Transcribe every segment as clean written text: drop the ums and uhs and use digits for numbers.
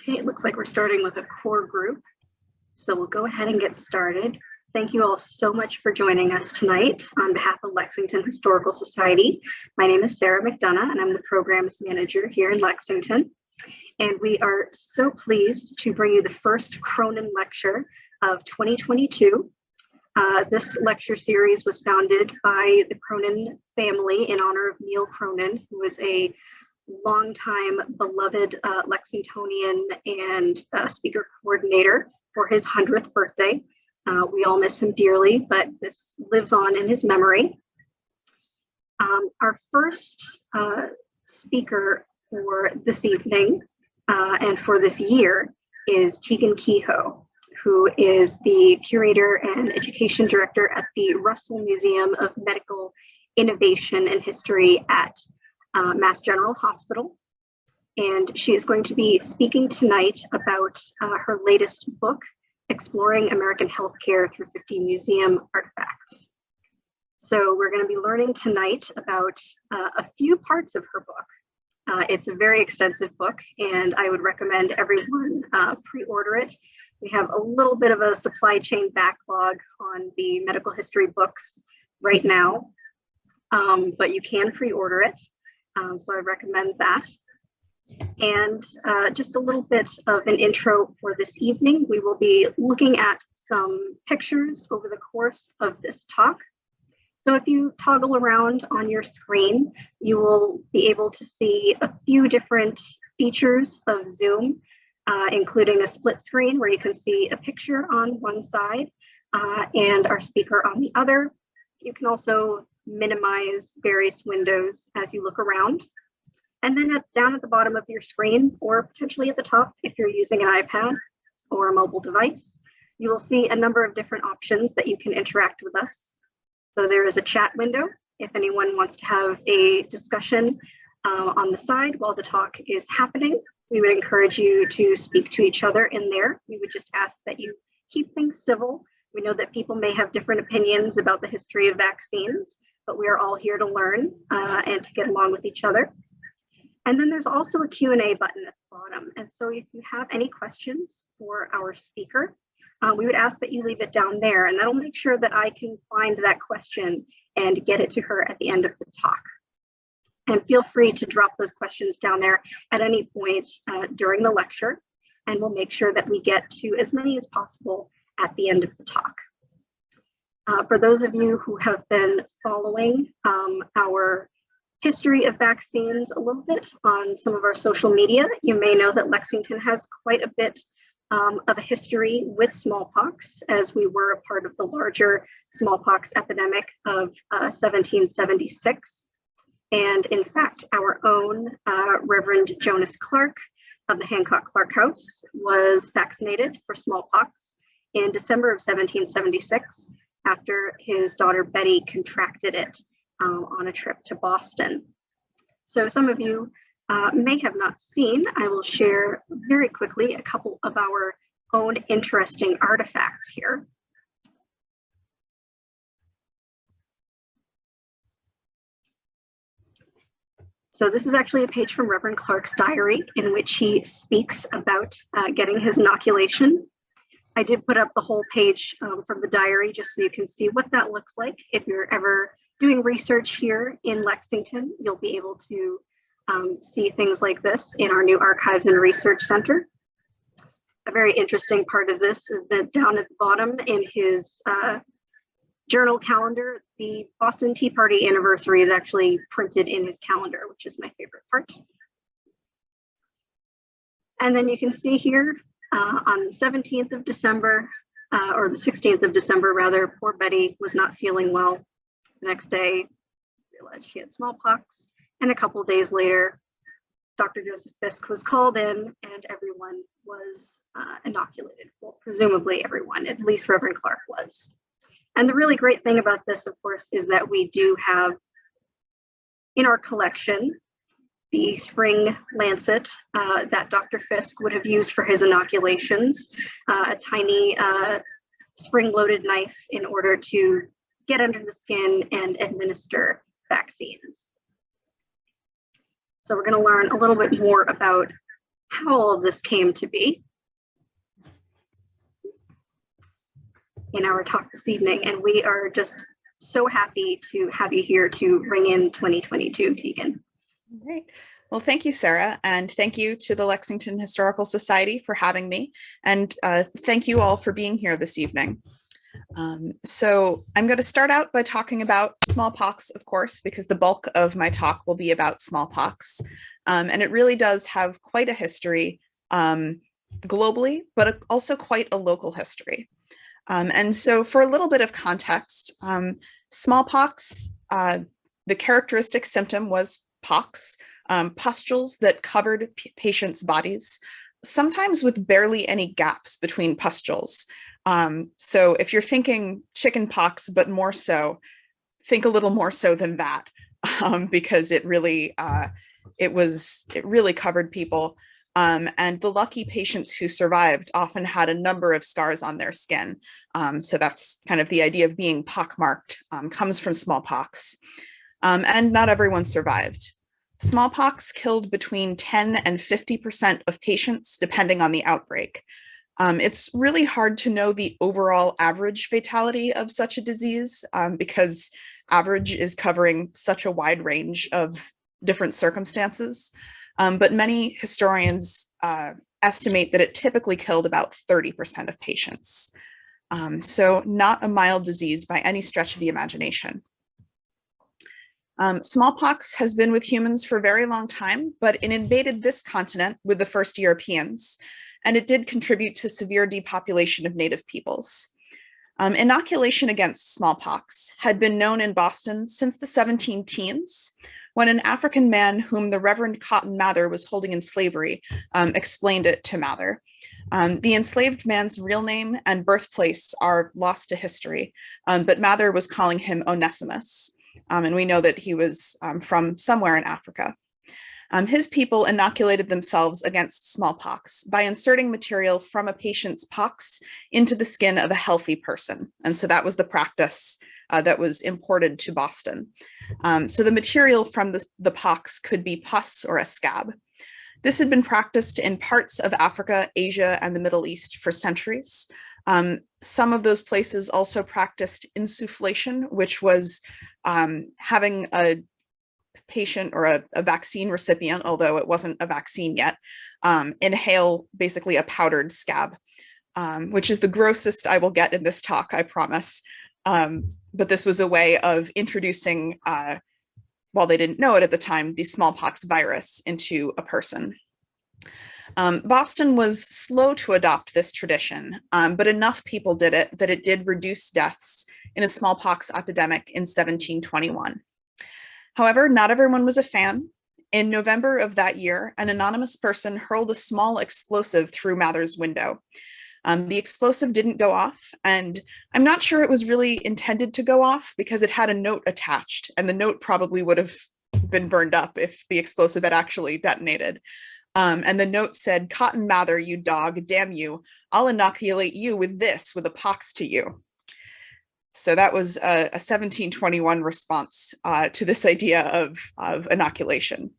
Okay, it looks like we're starting with a core group. So we'll go ahead and get started. Thank you all so much for joining us tonight on behalf of Lexington Historical Society. My name is Sarah McDonough, and I'm the Programs Manager here in Lexington. And we are so pleased to bring you the first Cronin lecture of 2022. This lecture series was founded by the Cronin family in honor of Neil Cronin, who was a longtime beloved Lexingtonian and speaker coordinator for his 100th birthday. We all miss him dearly, but this lives on in his memory. Our first speaker for this evening and for this year is Tegan Kehoe, who is the curator and education director at the Russell Museum of Medical Innovation and History at Mass General Hospital. And she is going to be speaking tonight about her latest book, Exploring American Healthcare Through 50 Museum Artifacts. So we're going to be learning tonight about a few parts of her book. It's a very extensive book, and I would recommend everyone pre-order it. We have a little bit of a supply chain backlog on the medical history books right now, but you can pre-order it. So I recommend that. And just a little bit of an intro for this evening. We will be looking at some pictures over the course of this talk. So if you toggle around on your screen, you will be able to see a few different features of Zoom, including a split screen where you can see a picture on one side and our speaker on the other. You can also minimize various windows as you look around. And then down at the bottom of your screen, or potentially at the top if you're using an iPad or a mobile device, you will see a number of different options that you can interact with us. So there is a chat window if anyone wants to have a discussion on the side while the talk is happening. We would encourage you to speak to each other in there. We would just ask that you keep things civil. We know that people may have different opinions about the history of vaccines, but we are all here to learn and to get along with each other. And then there's also a Q&A button at the bottom. And so if you have any questions for our speaker, we would ask that you leave it down there, and that'll make sure that I can find that question and get it to her at the end of the talk. And feel free to drop those questions down there at any point during the lecture, and we'll make sure that we get to as many as possible at the end of the talk. For those of you who have been following our history of vaccines a little bit on some of our social media, you may know that Lexington has quite a bit of a history with smallpox, as we were a part of the larger smallpox epidemic of 1776. And in fact, our own Reverend Jonas Clark of the Hancock Clark House was vaccinated for smallpox in December of 1776 after his daughter Betty contracted it on a trip to Boston. So some of you may have not seen, I will share very quickly a couple of our own interesting artifacts here. So this is actually a page from Reverend Clark's diary in which he speaks about getting his inoculation. I did put up the whole page from the diary just so you can see what that looks like. If you're ever doing research here in Lexington, you'll be able to see things like this in our new Archives and Research Center. A very interesting part of this is that down at the bottom in his journal calendar, the Boston Tea Party anniversary is actually printed in his calendar, which is my favorite part. And then you can see here on the 17th of December, or the 16th of December rather, poor Betty was not feeling well. The next day, realized she had smallpox, and a couple days later, Dr. Joseph Fisk was called in, and everyone was inoculated. Well, presumably everyone, at least Reverend Clark was. And the really great thing about this, of course, is that we do have in our collection the spring lancet that Dr. Fisk would have used for his inoculations, a tiny spring-loaded knife in order to get under the skin and administer vaccines. So we're going to learn a little bit more about how all of this came to be in our talk this evening. And we are just so happy to have you here to bring in 2022, Tegan. Great. Well, thank you, Sarah, and thank you to the Lexington Historical Society for having me, and thank you all for being here this evening. So I'm going to start out by talking about smallpox, of course, because the bulk of my talk will be about smallpox, and it really does have quite a history globally, but also quite a local history. And so for a little bit of context, smallpox, the characteristic symptom was pox, pustules that covered patients' bodies, sometimes with barely any gaps between pustules. So if you're thinking chicken pox, but more so, think a little more so than that, because it really covered people. And the lucky patients who survived often had a number of scars on their skin. So that's kind of the idea of being pockmarked, comes from smallpox. And not everyone survived. Smallpox killed between 10 and 50% of patients, depending on the outbreak. It's really hard to know the overall average fatality of such a disease because average is covering such a wide range of different circumstances. But many historians estimate that it typically killed about 30% of patients. So not a mild disease by any stretch of the imagination. Smallpox has been with humans for a very long time, but it invaded this continent with the first Europeans, and it did contribute to severe depopulation of native peoples. Inoculation against smallpox had been known in Boston since the 17 teens, when an African man whom the Reverend Cotton Mather was holding in slavery explained it to Mather. The enslaved man's real name and birthplace are lost to history, but Mather was calling him Onesimus. And we know that he was from somewhere in Africa. His people inoculated themselves against smallpox by inserting material from a patient's pox into the skin of a healthy person. And so that was the practice that was imported to Boston. So the material from the pox could be pus or a scab. This had been practiced in parts of Africa, Asia, and the Middle East for centuries. Some of those places also practiced insufflation, which was having a patient or a vaccine recipient, although it wasn't a vaccine yet, inhale basically a powdered scab, which is the grossest I will get in this talk, I promise. But this was a way of introducing, while they didn't know it at the time, the smallpox virus into a person. Boston was slow to adopt this tradition, but enough people did it that it did reduce deaths in a smallpox epidemic in 1721. However, not everyone was a fan. In November of that year, an anonymous person hurled a small explosive through Mather's window. The explosive didn't go off, and I'm not sure it was really intended to go off because it had a note attached, and the note probably would have been burned up if the explosive had actually detonated. And the note said, "Cotton Mather, you dog, damn you, I'll inoculate you with this, with a pox to you." So that was a 1721 response to this idea of inoculation.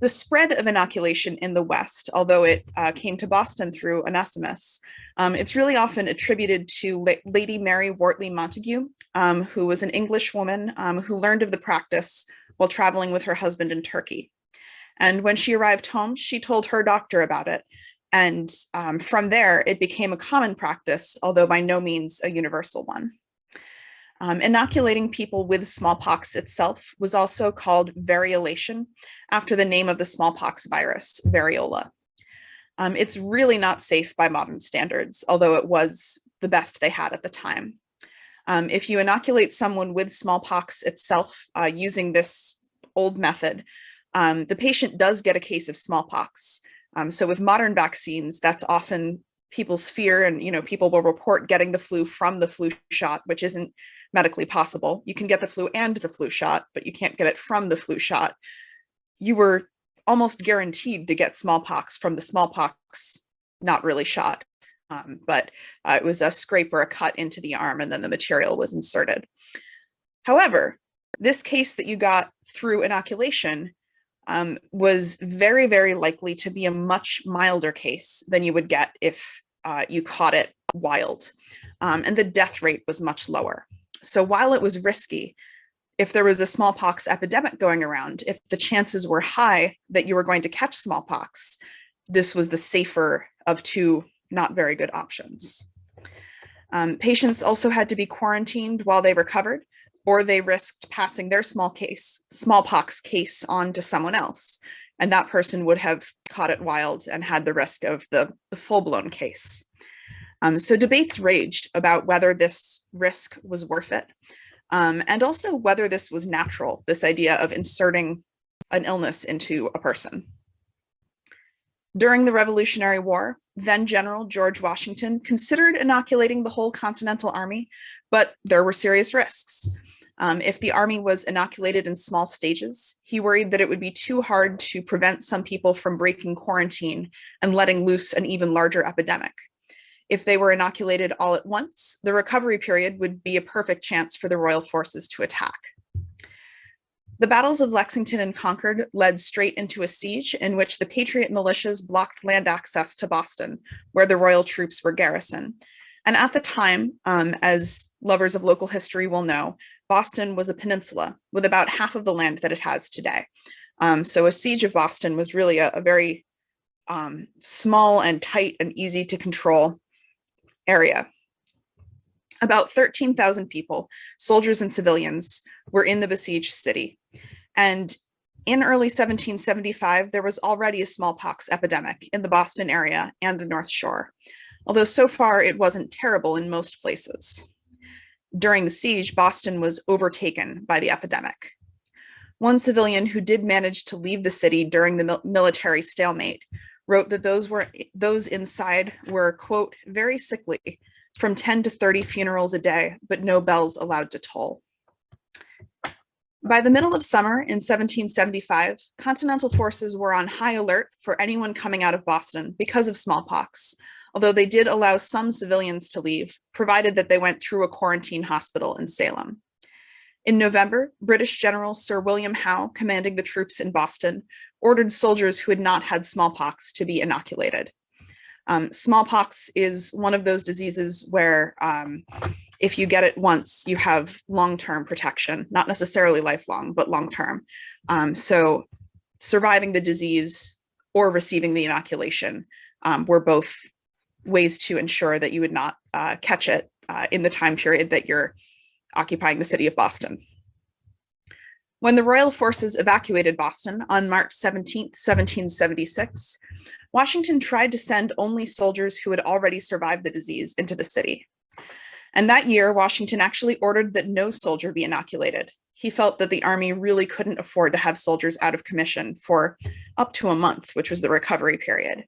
The spread of inoculation in the West, although it came to Boston through Onesimus, it's really often attributed to Lady Mary Wortley Montagu, who was an English woman who learned of the practice while traveling with her husband in Turkey. And when she arrived home, she told her doctor about it. And from there, it became a common practice, although by no means a universal one. Inoculating people with smallpox itself was also called variolation, after the name of the smallpox virus, variola. It's really not safe by modern standards, although it was the best they had at the time. If you inoculate someone with smallpox itself using this old method, the patient does get a case of smallpox. So with modern vaccines, that's often people's fear, and people will report getting the flu from the flu shot, which isn't medically possible. You can get the flu and the flu shot, but you can't get it from the flu shot. You were almost guaranteed to get smallpox from the smallpox, not really shot, but it was a scrape or a cut into the arm, and then the material was inserted. However, this case that you got through inoculation was very, very likely to be a much milder case than you would get if you caught it wild. And the death rate was much lower. So while it was risky, if there was a smallpox epidemic going around, if the chances were high that you were going to catch smallpox, this was the safer of two not very good options. Patients also had to be quarantined while they recovered, or they risked passing their smallpox case on to someone else. And that person would have caught it wild and had the risk of the full-blown case. So debates raged about whether this risk was worth it, and also whether this was natural, this idea of inserting an illness into a person. During the Revolutionary War, then General George Washington considered inoculating the whole Continental Army, but there were serious risks. If the army was inoculated in small stages, he worried that it would be too hard to prevent some people from breaking quarantine and letting loose an even larger epidemic. If they were inoculated all at once, the recovery period would be a perfect chance for the royal forces to attack. The battles of Lexington and Concord led straight into a siege in which the Patriot militias blocked land access to Boston, where the royal troops were garrisoned. And at the time, as lovers of local history will know, Boston was a peninsula with about half of the land that it has today. So a siege of Boston was really a very small and tight and easy to control area. About 13,000 people, soldiers and civilians, were in the besieged city. And in early 1775, there was already a smallpox epidemic in the Boston area and the North Shore, although so far it wasn't terrible in most places. During the siege, Boston was overtaken by the epidemic. One civilian who did manage to leave the city during the military stalemate wrote that those inside were, quote, very sickly, from 10 to 30 funerals a day, but no bells allowed to toll. By the middle of summer in 1775, Continental forces were on high alert for anyone coming out of Boston because of smallpox, although they did allow some civilians to leave, provided that they went through a quarantine hospital in Salem. In November, British General Sir William Howe, commanding the troops in Boston, ordered soldiers who had not had smallpox to be inoculated. Smallpox is one of those diseases where if you get it once, you have long-term protection, not necessarily lifelong, but long-term. So surviving the disease or receiving the inoculation were both ways to ensure that you would not catch it in the time period that you're occupying the city of Boston. When the royal forces evacuated Boston on March 17, 1776, Washington tried to send only soldiers who had already survived the disease into the city. And that year, Washington actually ordered that no soldier be inoculated. He felt that the army really couldn't afford to have soldiers out of commission for up to a month, which was the recovery period.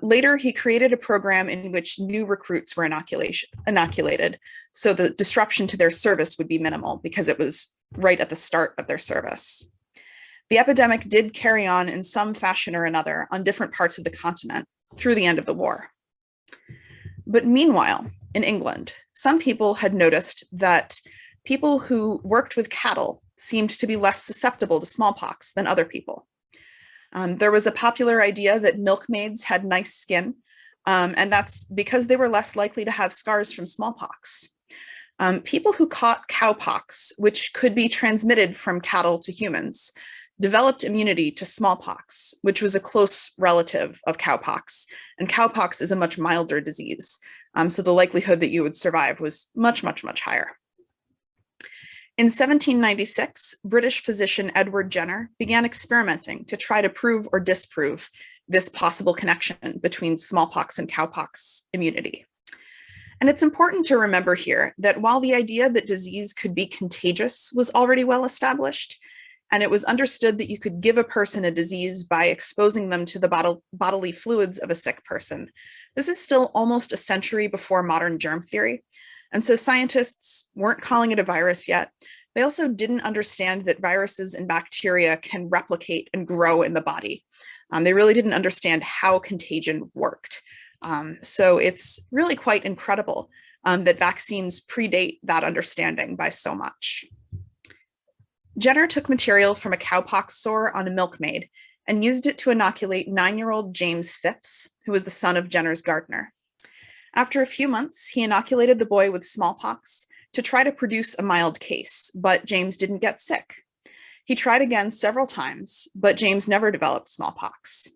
Later, he created a program in which new recruits were inoculated, so the disruption to their service would be minimal because it was right at the start of their service. The epidemic did carry on in some fashion or another on different parts of the continent through the end of the war. But meanwhile, in England, some people had noticed that people who worked with cattle seemed to be less susceptible to smallpox than other people. There was a popular idea that milkmaids had nice skin, and that's because they were less likely to have scars from smallpox. People who caught cowpox, which could be transmitted from cattle to humans, developed immunity to smallpox, which was a close relative of cowpox, and cowpox is a much milder disease. So the likelihood that you would survive was much, much, much higher. In 1796, British physician Edward Jenner began experimenting to try to prove or disprove this possible connection between smallpox and cowpox immunity. And it's important to remember here that while the idea that disease could be contagious was already well established, and it was understood that you could give a person a disease by exposing them to the bodily fluids of a sick person, this is still almost a century before modern germ theory. And so scientists weren't calling it a virus yet. They also didn't understand that viruses and bacteria can replicate and grow in the body. They really didn't understand how contagion worked. So it's really quite incredible that vaccines predate that understanding by so much. Jenner took material from a cowpox sore on a milkmaid and used it to inoculate 9-year-old James Phipps, who was the son of Jenner's gardener. After a few months, he inoculated the boy with smallpox to try to produce a mild case, but James didn't get sick. He tried again several times, but James never developed smallpox.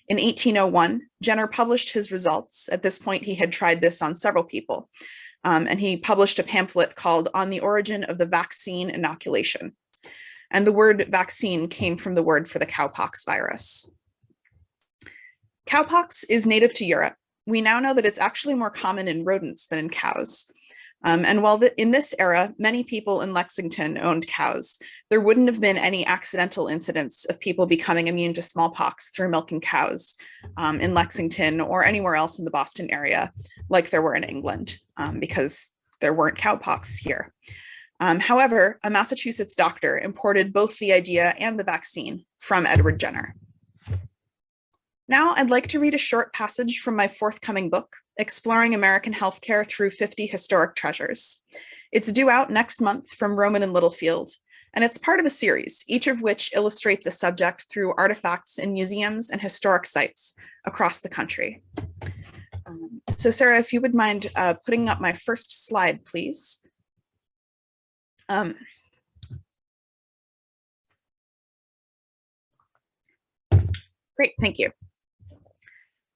In 1801, Jenner published his results. At this point, he had tried this on several people, and he published a pamphlet called On the Origin of the Vaccine Inoculation. And the word vaccine came from the word for the cowpox virus. Cowpox is native to Europe. We now know that it's actually more common in rodents than in cows. And while in this era, many people in Lexington owned cows, there wouldn't have been any accidental incidents of people becoming immune to smallpox through milking cows in Lexington or anywhere else in the Boston area, like there were in England, because there weren't cowpox here. However, a Massachusetts doctor imported both the idea and the vaccine from Edward Jenner. Now I'd like to read a short passage from my forthcoming book, Exploring American Healthcare Through 50 Historic Treasures. It's due out next month from Rowman and Littlefield, and it's part of a series, each of which illustrates a subject through artifacts in museums and historic sites across the country. So Sarah, if you would mind putting up my first slide, please. Great, thank you.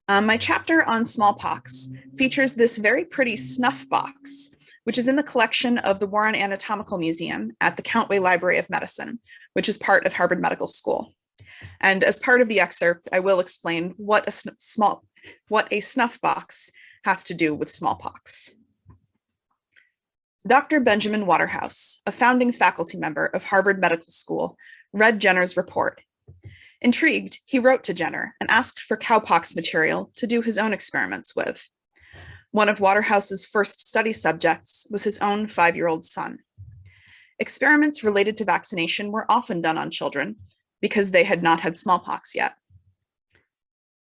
My chapter on smallpox features this very pretty snuff box, which is in the collection of the Warren Anatomical Museum at the Countway Library of Medicine, which is part of Harvard Medical School. And as part of the excerpt, I will explain what a snuff box has to do with smallpox. Dr. Benjamin Waterhouse, a founding faculty member of Harvard Medical School, read Jenner's report. Intrigued, he wrote to Jenner and asked for cowpox material to do his own experiments with. One of Waterhouse's first study subjects was his own 5-year-old son. Experiments related to vaccination were often done on children because they had not had smallpox yet.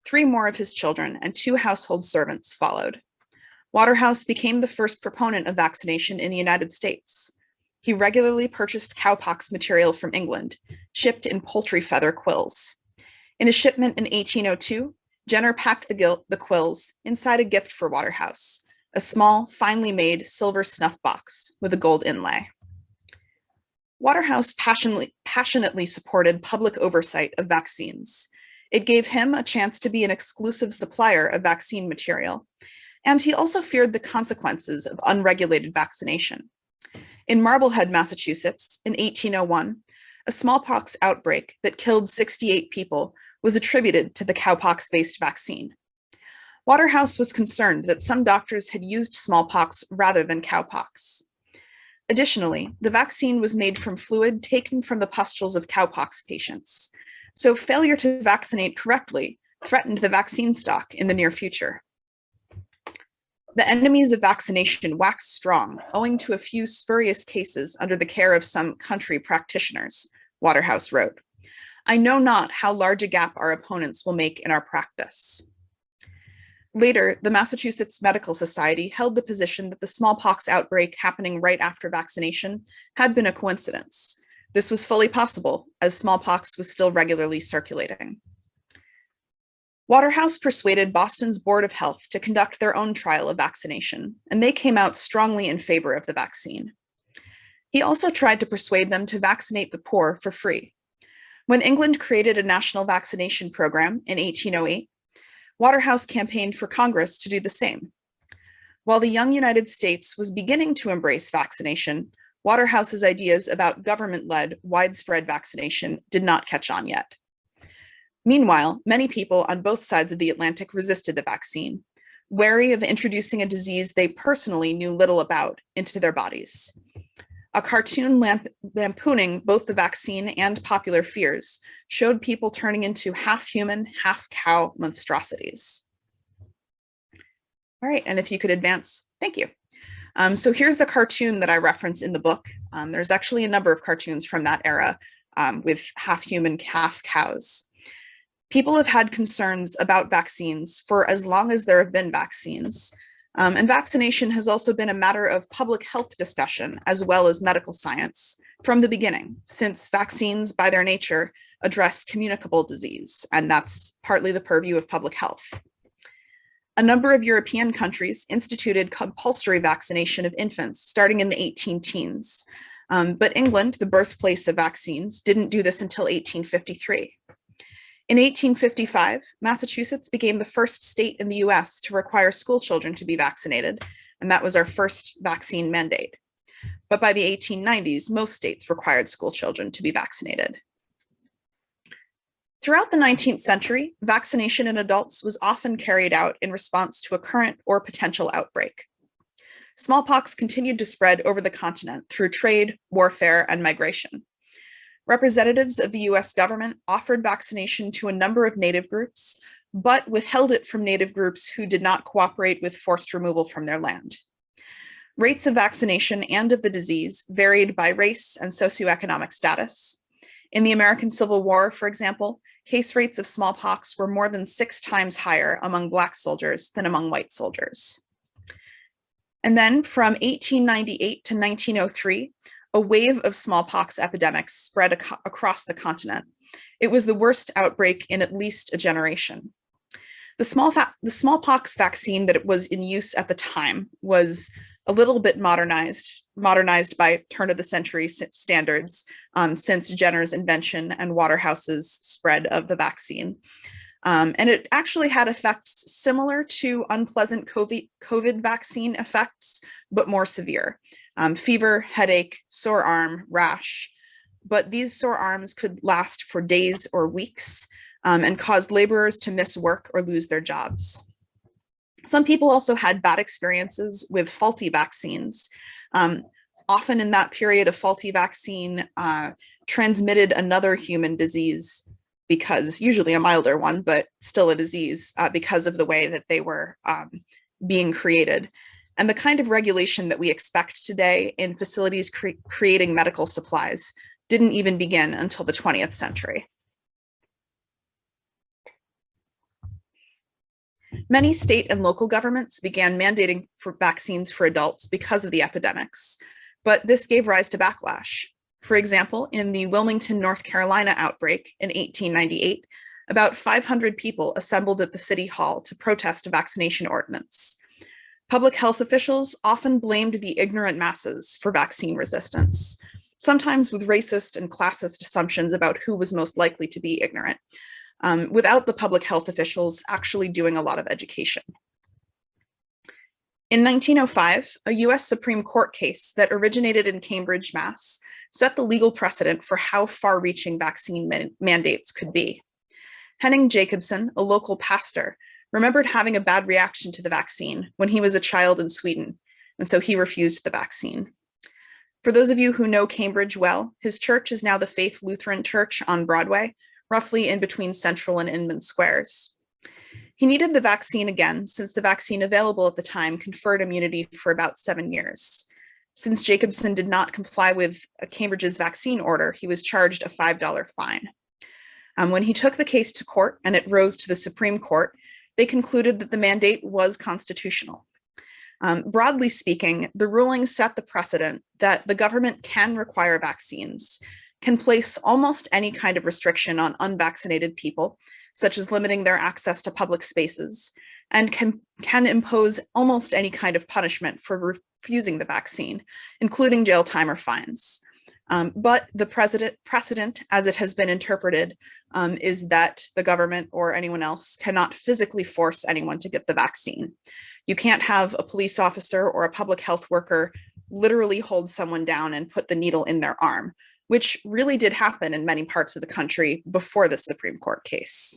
3 more of his children and 2 household servants followed. Waterhouse became the first proponent of vaccination in the United States. He regularly purchased cowpox material from England, shipped in poultry feather quills. In a shipment in 1802, Jenner packed the quills inside a gift for Waterhouse, a small, finely made silver snuff box with a gold inlay. Waterhouse passionately supported public oversight of vaccines. It gave him a chance to be an exclusive supplier of vaccine material, and he also feared the consequences of unregulated vaccination. In Marblehead, Massachusetts, in 1801, a smallpox outbreak that killed 68 people was attributed to the cowpox-based vaccine. Waterhouse was concerned that some doctors had used smallpox rather than cowpox. Additionally, the vaccine was made from fluid taken from the pustules of cowpox patients, so failure to vaccinate correctly threatened the vaccine stock in the near future. The enemies of vaccination waxed strong, owing to a few spurious cases under the care of some country practitioners, Waterhouse wrote. I know not how large a gap our opponents will make in our practice. Later, the Massachusetts Medical Society held the position that the smallpox outbreak happening right after vaccination had been a coincidence. This was fully possible, as smallpox was still regularly circulating. Waterhouse persuaded Boston's Board of Health to conduct their own trial of vaccination, and they came out strongly in favor of the vaccine. He also tried to persuade them to vaccinate the poor for free. When England created a national vaccination program in 1808, Waterhouse campaigned for Congress to do the same. While the young United States was beginning to embrace vaccination, Waterhouse's ideas about government-led widespread vaccination did not catch on yet. Meanwhile, many people on both sides of the Atlantic resisted the vaccine, wary of introducing a disease they personally knew little about into their bodies. A cartoon lampooning both the vaccine and popular fears showed people turning into half-human, half-cow monstrosities. All right, and if you could advance, thank you. So here's the cartoon that I reference in the book. There's actually a number of cartoons from that era with half-human, half-cows. People have had concerns about vaccines for as long as there have been vaccines, And vaccination has also been a matter of public health discussion as well as medical science from the beginning, since vaccines by their nature address communicable disease, and that's partly the purview of public health. A number of European countries instituted compulsory vaccination of infants starting in the 18-teens, but England, the birthplace of vaccines, didn't do this until 1853. In 1855, Massachusetts became the first state in the US to require school children to be vaccinated, and that was our first vaccine mandate. But by the 1890s, most states required school children to be vaccinated. Throughout the 19th century, vaccination in adults was often carried out in response to a current or potential outbreak. Smallpox continued to spread over the continent through trade, warfare, and migration. Representatives of the US government offered vaccination to a number of Native groups, but withheld it from Native groups who did not cooperate with forced removal from their land. Rates of vaccination and of the disease varied by race and socioeconomic status. In the American Civil War, for example, case rates of smallpox were more than 6 times higher among Black soldiers than among white soldiers. And then from 1898 to 1903, a wave of smallpox epidemics spread across the continent. It was the worst outbreak in at least a generation. The smallpox vaccine that was in use at the time was a little bit modernized by turn of the century standards since Jenner's invention and Waterhouse's spread of the vaccine. And it actually had effects similar to unpleasant COVID vaccine effects, but more severe. Fever, headache, sore arm, rash. But these sore arms could last for days or weeks and caused laborers to miss work or lose their jobs. Some people also had bad experiences with faulty vaccines. Often in that period, a faulty vaccine transmitted another human disease, because usually a milder one, but still a disease, because of the way that they were being created. And the kind of regulation that we expect today in facilities creating medical supplies didn't even begin until the 20th century. Many state and local governments began mandating for vaccines for adults because of the epidemics, but this gave rise to backlash. For example, in the Wilmington, North Carolina outbreak in 1898, about 500 people assembled at the city hall to protest a vaccination ordinance. Public health officials often blamed the ignorant masses for vaccine resistance, sometimes with racist and classist assumptions about who was most likely to be ignorant, without the public health officials actually doing a lot of education. In 1905, a US Supreme Court case that originated in Cambridge, Mass, set the legal precedent for how far-reaching vaccine mandates could be. Henning Jacobson, a local pastor, remembered having a bad reaction to the vaccine when he was a child in Sweden, and so he refused the vaccine. For those of you who know Cambridge well, his church is now the Faith Lutheran Church on Broadway, roughly in between Central and Inman Squares. He needed the vaccine again, since the vaccine available at the time conferred immunity for about 7 years. Since Jacobson did not comply with Cambridge's vaccine order, he was charged a $5 fine. When he took the case to court and it rose to the Supreme Court, they concluded that the mandate was constitutional. Broadly speaking, the ruling set the precedent that the government can require vaccines, can place almost any kind of restriction on unvaccinated people, such as limiting their access to public spaces, and can impose almost any kind of punishment for refusing the vaccine, including jail time or fines. But the precedent, as it has been interpreted, is that the government or anyone else cannot physically force anyone to get the vaccine. You can't have a police officer or a public health worker literally hold someone down and put the needle in their arm, which really did happen in many parts of the country before the Supreme Court case.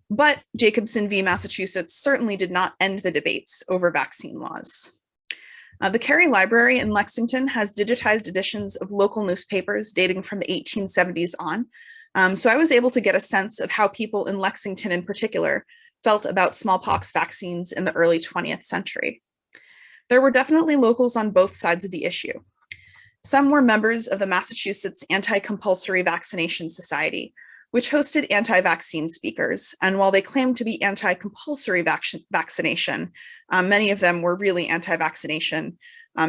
But Jacobson v. Massachusetts certainly did not end the debates over vaccine laws. The Carey Library in Lexington has digitized editions of local newspapers dating from the 1870s on, so I was able to get a sense of how people in Lexington in particular felt about smallpox vaccines in the early 20th century. There were definitely locals on both sides of the issue. Some were members of the Massachusetts Anti-Compulsory Vaccination Society, which hosted anti-vaccine speakers. And while they claimed to be anti-compulsory vaccination, many of them were really anti-vaccination,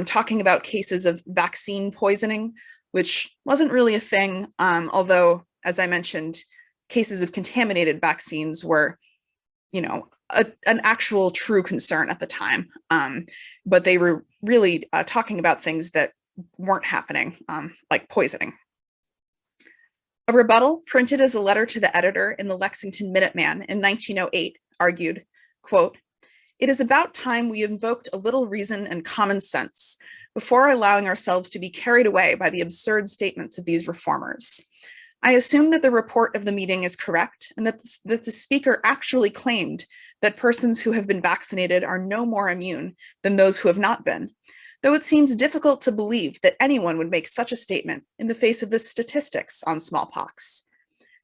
talking about cases of vaccine poisoning, which wasn't really a thing, although, as I mentioned, cases of contaminated vaccines were, an actual true concern at the time. But they were really talking about things that weren't happening, like poisoning. A rebuttal printed as a letter to the editor in the Lexington Minuteman in 1908 argued, quote, "It is about time we invoked a little reason and common sense before allowing ourselves to be carried away by the absurd statements of these reformers. I assume that the report of the meeting is correct and that the speaker actually claimed that persons who have been vaccinated are no more immune than those who have not been, though it seems difficult to believe that anyone would make such a statement in the face of the statistics on smallpox.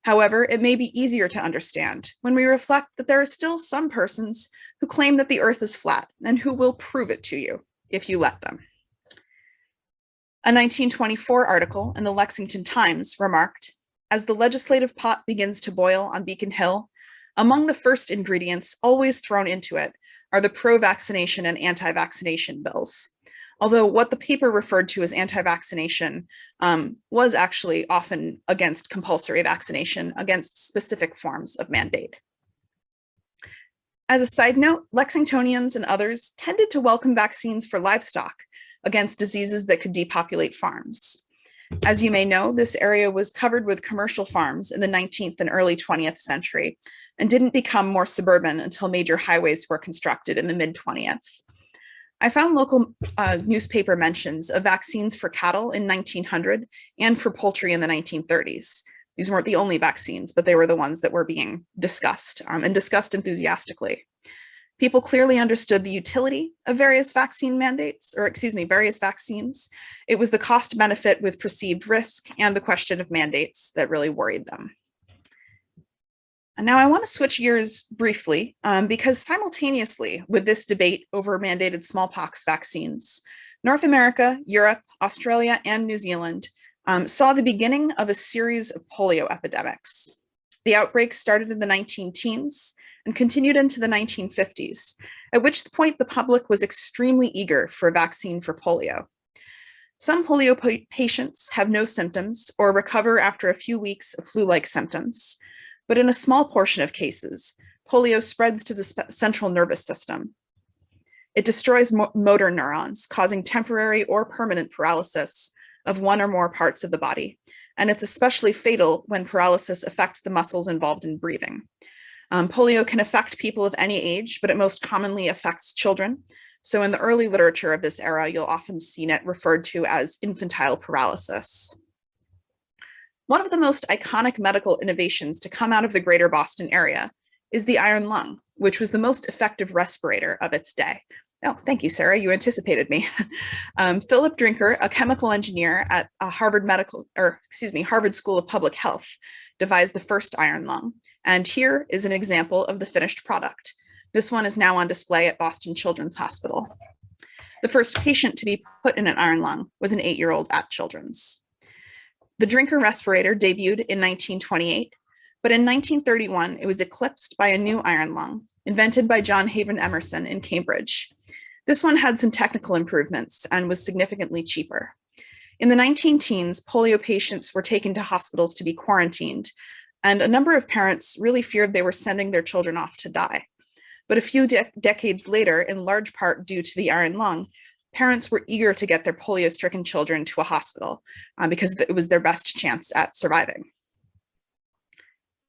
However, it may be easier to understand when we reflect that there are still some persons who claim that the earth is flat and who will prove it to you if you let them." A 1924 article in the Lexington Times remarked, "As the legislative pot begins to boil on Beacon Hill, among the first ingredients always thrown into it are the pro-vaccination and anti-vaccination bills." Although what the paper referred to as anti-vaccination was actually often against compulsory vaccination, against specific forms of mandate. As a side note, Lexingtonians and others tended to welcome vaccines for livestock against diseases that could depopulate farms. As you may know, this area was covered with commercial farms in the 19th and early 20th century and didn't become more suburban until major highways were constructed in the mid-20th. I found local newspaper mentions of vaccines for cattle in 1900 and for poultry in the 1930s. These weren't the only vaccines, but they were the ones that were being discussed and discussed enthusiastically. People clearly understood the utility of various vaccines. It was the cost benefit with perceived risk and the question of mandates that really worried them. And now I want to switch gears briefly because simultaneously with this debate over mandated smallpox vaccines, North America, Europe, Australia, and New Zealand saw the beginning of a series of polio epidemics. The outbreak started in the 19-teens and continued into the 1950s, at which point the public was extremely eager for a vaccine for polio. Some polio patients have no symptoms or recover after a few weeks of flu-like symptoms, but in a small portion of cases, polio spreads to the central nervous system. It destroys motor neurons, causing temporary or permanent paralysis of one or more parts of the body, and it's especially fatal when paralysis affects the muscles involved in breathing. Polio can affect people of any age, but it most commonly affects children. So in the early literature of this era, you'll often see it referred to as infantile paralysis. One of the most iconic medical innovations to come out of the greater Boston area is the iron lung, which was the most effective respirator of its day. Oh, thank you, Sarah. You anticipated me. Philip Drinker, a chemical engineer at Harvard School of Public Health, devised the first iron lung. And here is an example of the finished product. This one is now on display at Boston Children's Hospital. The first patient to be put in an iron lung was an 8-year-old at Children's. The Drinker respirator debuted in 1928, but in 1931, it was eclipsed by a new iron lung, invented by John Haven Emerson in Cambridge. This one had some technical improvements and was significantly cheaper. In the 19-teens, polio patients were taken to hospitals to be quarantined, and a number of parents really feared they were sending their children off to die. But a few decades later, in large part due to the iron lung, parents were eager to get their polio-stricken children to a hospital because it was their best chance at surviving.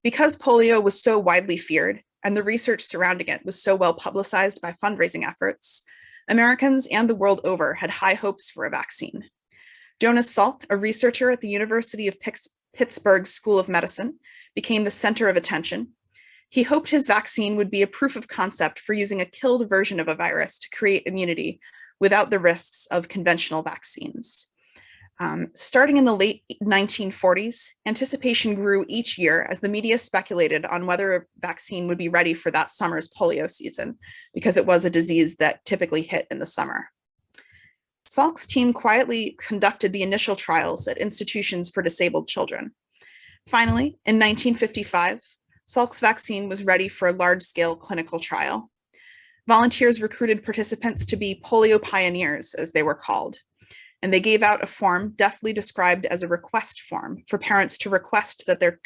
Because polio was so widely feared and the research surrounding it was so well publicized by fundraising efforts, Americans and the world over had high hopes for a vaccine. Jonas Salk, a researcher at the University of Pittsburgh School of Medicine, became the center of attention. He hoped his vaccine would be a proof of concept for using a killed version of a virus to create immunity without the risks of conventional vaccines. Starting in the late 1940s, anticipation grew each year as the media speculated on whether a vaccine would be ready for that summer's polio season, because it was a disease that typically hit in the summer. Salk's team quietly conducted the initial trials at institutions for disabled children. Finally, in 1955, Salk's vaccine was ready for a large-scale clinical trial. Volunteers recruited participants to be polio pioneers, as they were called, and they gave out a form deftly described as a request form for parents to request that their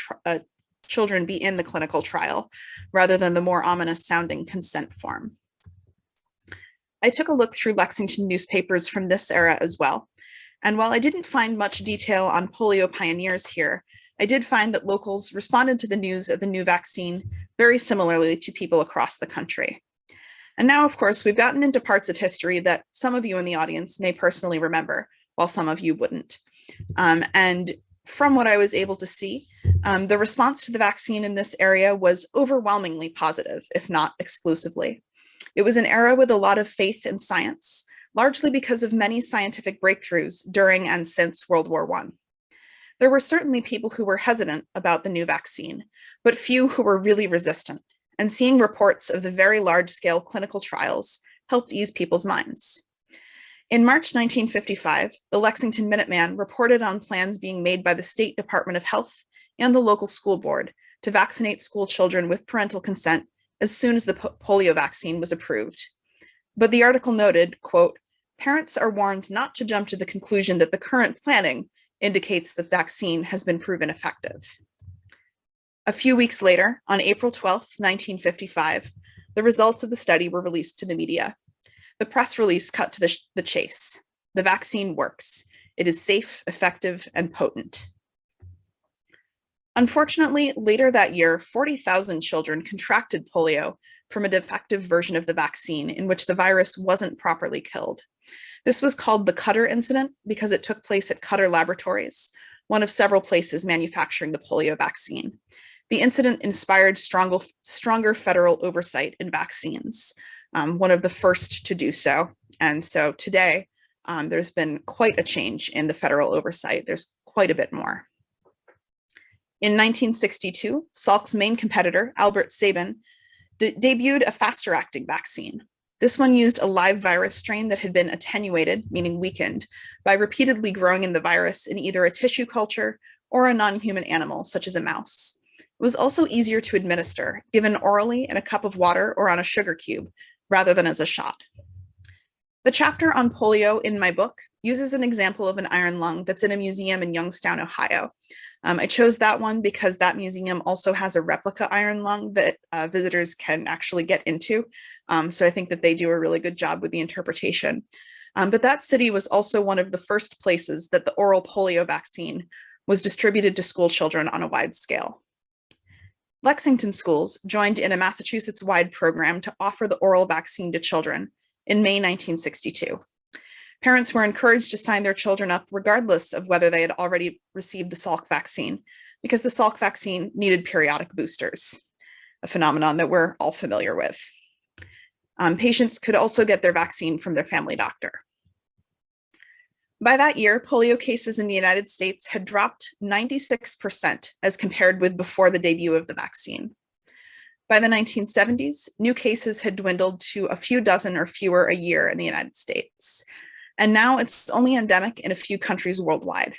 children be in the clinical trial, rather than the more ominous-sounding consent form. I took a look through Lexington newspapers from this era as well, and while I didn't find much detail on polio pioneers here, I did find that locals responded to the news of the new vaccine very similarly to people across the country. And now, of course, we've gotten into parts of history that some of you in the audience may personally remember, while some of you wouldn't. And from what I was able to see, the response to the vaccine in this area was overwhelmingly positive, if not exclusively. It was an era with a lot of faith in science, largely because of many scientific breakthroughs during and since World War I. There were certainly people who were hesitant about the new vaccine, but few who were really resistant, and seeing reports of the very large-scale clinical trials helped ease people's minds. In March 1955, the Lexington Minuteman reported on plans being made by the State Department of Health and the local school board to vaccinate school children with parental consent as soon as the polio vaccine was approved. But the article noted, quote, "Parents are warned not to jump to the conclusion that the current planning indicates the vaccine has been proven effective." A few weeks later, on April 12, 1955, the results of the study were released to the media. The press release cut to the chase. The vaccine works. It is safe, effective, and potent. Unfortunately, later that year, 40,000 children contracted polio from a defective version of the vaccine in which the virus wasn't properly killed. This was called the Cutter incident because it took place at Cutter Laboratories, one of several places manufacturing the polio vaccine. The incident inspired stronger federal oversight in vaccines, one of the first to do so. And so today, there's been quite a change in the federal oversight. There's quite a bit more. In 1962, Salk's main competitor, Albert Sabin, debuted a faster-acting vaccine. This one used a live virus strain that had been attenuated, meaning weakened, by repeatedly growing in the virus in either a tissue culture or a non-human animal, such as a mouse. It was also easier to administer, given orally in a cup of water or on a sugar cube, rather than as a shot. The chapter on polio in my book uses an example of an iron lung that's in a museum in Youngstown, Ohio. I chose that one because that museum also has a replica iron lung that visitors can actually get into. So I think that they do a really good job with the interpretation. But that city was also one of the first places that the oral polio vaccine was distributed to school children on a wide scale. Lexington schools joined in a Massachusetts-wide program to offer the oral vaccine to children in May 1962. Parents were encouraged to sign their children up regardless of whether they had already received the Salk vaccine, because the Salk vaccine needed periodic boosters, a phenomenon that we're all familiar with. Patients could also get their vaccine from their family doctor. By that year, polio cases in the United States had dropped 96% as compared with before the debut of the vaccine. By the 1970s, new cases had dwindled to a few dozen or fewer a year in the United States. And now it's only endemic in a few countries worldwide.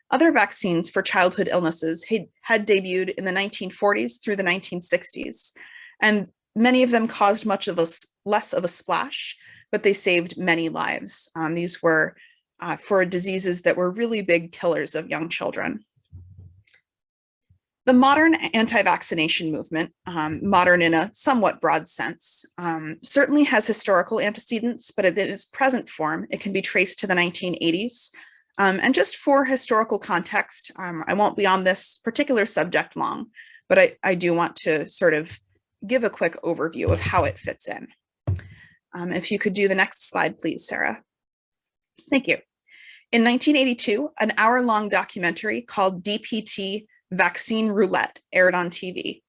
Other vaccines for childhood illnesses had debuted in the 1940s through the 1960s, and many of them caused less of a splash, but they saved many lives. These were for diseases that were really big killers of young children. The modern anti-vaccination movement, modern in a somewhat broad sense, certainly has historical antecedents, but in its present form, it can be traced to the 1980s. And just for historical context, I won't be on this particular subject long, but I do want to sort of give a quick overview of how it fits in. If you could do the next slide, please, Sarah. Thank you. In 1982, an hour-long documentary called Dpt Vaccine Roulette aired on TV.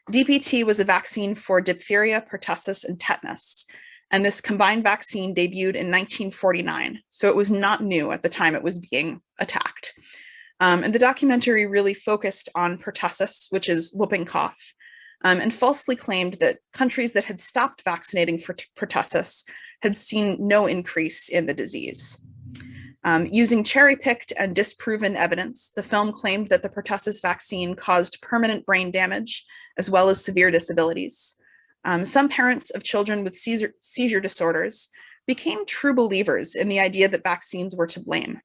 Dpt was a vaccine for diphtheria, pertussis, and tetanus, and this combined vaccine debuted in 1949, so it was not new at the time it was being attacked. And the documentary really focused on pertussis, which is whooping cough, and falsely claimed that countries that had stopped vaccinating for pertussis had seen no increase in the disease. Using cherry-picked and disproven evidence, the film claimed that the pertussis vaccine caused permanent brain damage, as well as severe disabilities. Some parents of children with seizure disorders became true believers in the idea that vaccines were to blame.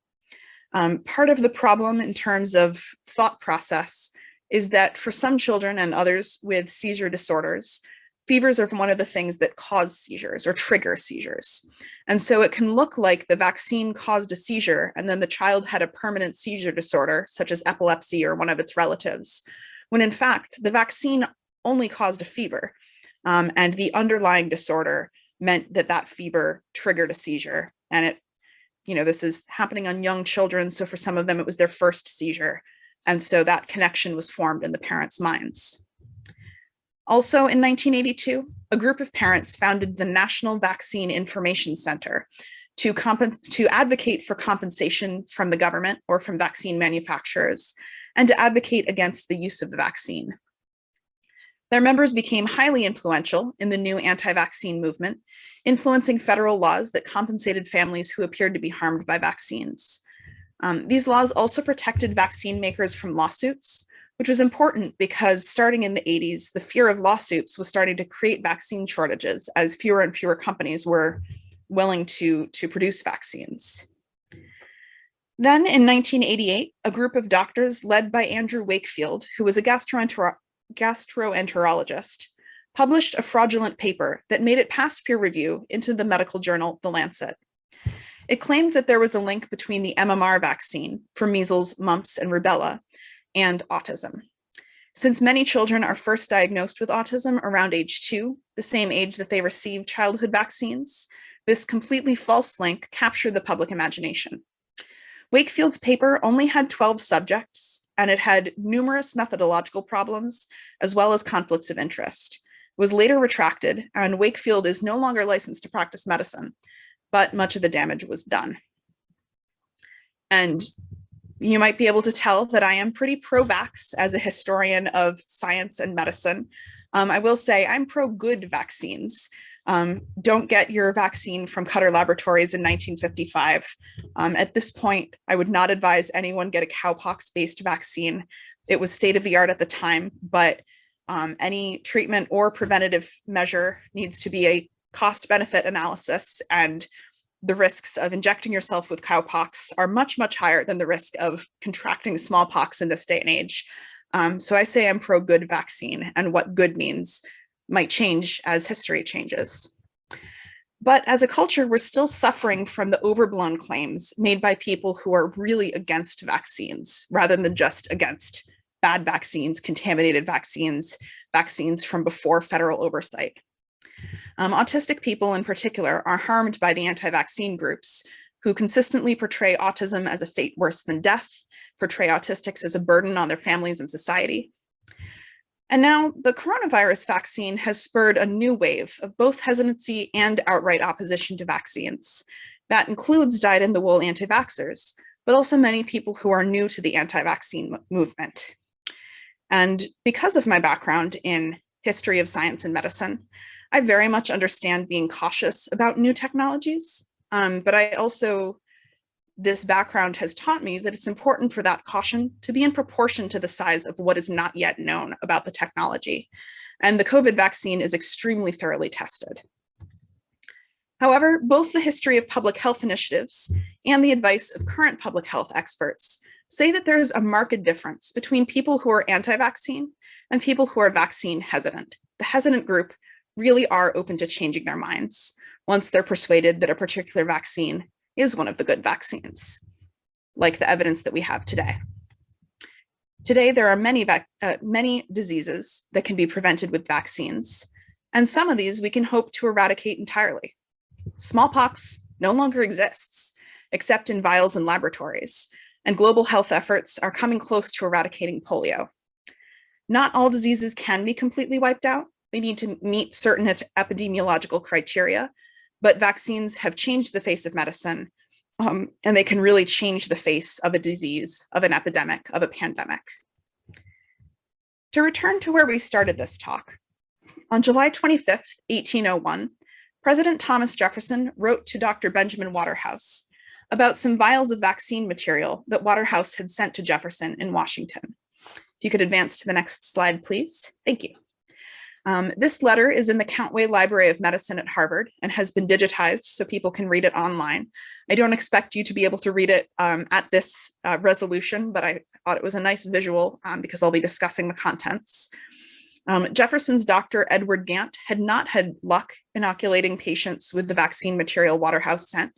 Part of the problem in terms of thought process is that for some children and others with seizure disorders, fevers are one of the things that cause seizures or trigger seizures. And so it can look like the vaccine caused a seizure and then the child had a permanent seizure disorder, such as epilepsy or one of its relatives, when in fact, the vaccine only caused a fever. And the underlying disorder meant that that fever triggered a seizure. And this is happening on young children. So for some of them, it was their first seizure. And so that connection was formed in the parents' minds. Also in 1982, a group of parents founded the National Vaccine Information Center to advocate for compensation from the government or from vaccine manufacturers, and to advocate against the use of the vaccine. Their members became highly influential in the new anti-vaccine movement, influencing federal laws that compensated families who appeared to be harmed by vaccines. These laws also protected vaccine makers from lawsuits, which was important because starting in the 80s, the fear of lawsuits was starting to create vaccine shortages as fewer and fewer companies were willing to produce vaccines. Then in 1988, a group of doctors led by Andrew Wakefield, who was a gastroenterologist, published a fraudulent paper that made it past peer review into the medical journal, The Lancet. It claimed that there was a link between the MMR vaccine for measles, mumps, and rubella and autism. Since many children are first diagnosed with autism around age 2, the same age that they received childhood vaccines, this completely false link captured the public imagination. Wakefield's paper only had 12 subjects, and it had numerous methodological problems, as well as conflicts of interest. It was later retracted, and Wakefield is no longer licensed to practice medicine, but much of the damage was done. And you might be able to tell that I am pretty pro-vax as a historian of science and medicine. I will say I'm pro-good vaccines. Don't get your vaccine from Cutter Laboratories in 1955. At this point, I would not advise anyone get a cowpox-based vaccine. It was state-of-the-art at the time, but any treatment or preventative measure needs to be a cost-benefit analysis, and the risks of injecting yourself with cowpox are much, much higher than the risk of contracting smallpox in this day and age. So I say I'm pro-good vaccine, and what good means might change as history changes. But as a culture, we're still suffering from the overblown claims made by people who are really against vaccines, rather than just against bad vaccines, contaminated vaccines, vaccines from before federal oversight. Autistic people in particular are harmed by the anti-vaccine groups who consistently portray autism as a fate worse than death, portray autistics as a burden on their families and society. And now the coronavirus vaccine has spurred a new wave of both hesitancy and outright opposition to vaccines. That includes dyed-in-the-wool anti-vaxxers, but also many people who are new to the anti-vaccine movement. And because of my background in history of science and medicine, I very much understand being cautious about new technologies, but this background has taught me that it's important for that caution to be in proportion to the size of what is not yet known about the technology. And the COVID vaccine is extremely thoroughly tested. However, both the history of public health initiatives and the advice of current public health experts say that there's a marked difference between people who are anti-vaccine and people who are vaccine hesitant. The hesitant group really are open to changing their minds once they're persuaded that a particular vaccine is one of the good vaccines, like the evidence that we have today. Today, there are many diseases that can be prevented with vaccines, and some of these we can hope to eradicate entirely. Smallpox no longer exists, except in vials and laboratories, and global health efforts are coming close to eradicating polio. Not all diseases can be completely wiped out. They need to meet certain epidemiological criteria, but vaccines have changed the face of medicine, and they can really change the face of a disease, of an epidemic, of a pandemic. To return to where we started this talk, on July 25th, 1801, President Thomas Jefferson wrote to Dr. Benjamin Waterhouse, about some vials of vaccine material that Waterhouse had sent to Jefferson in Washington. If you could advance to the next slide, please. Thank you. This letter is in the Countway Library of Medicine at Harvard and has been digitized so people can read it online. I don't expect you to be able to read it at this resolution, but I thought it was a nice visual because I'll be discussing the contents. Jefferson's doctor, Edward Gant, had not had luck inoculating patients with the vaccine material Waterhouse sent.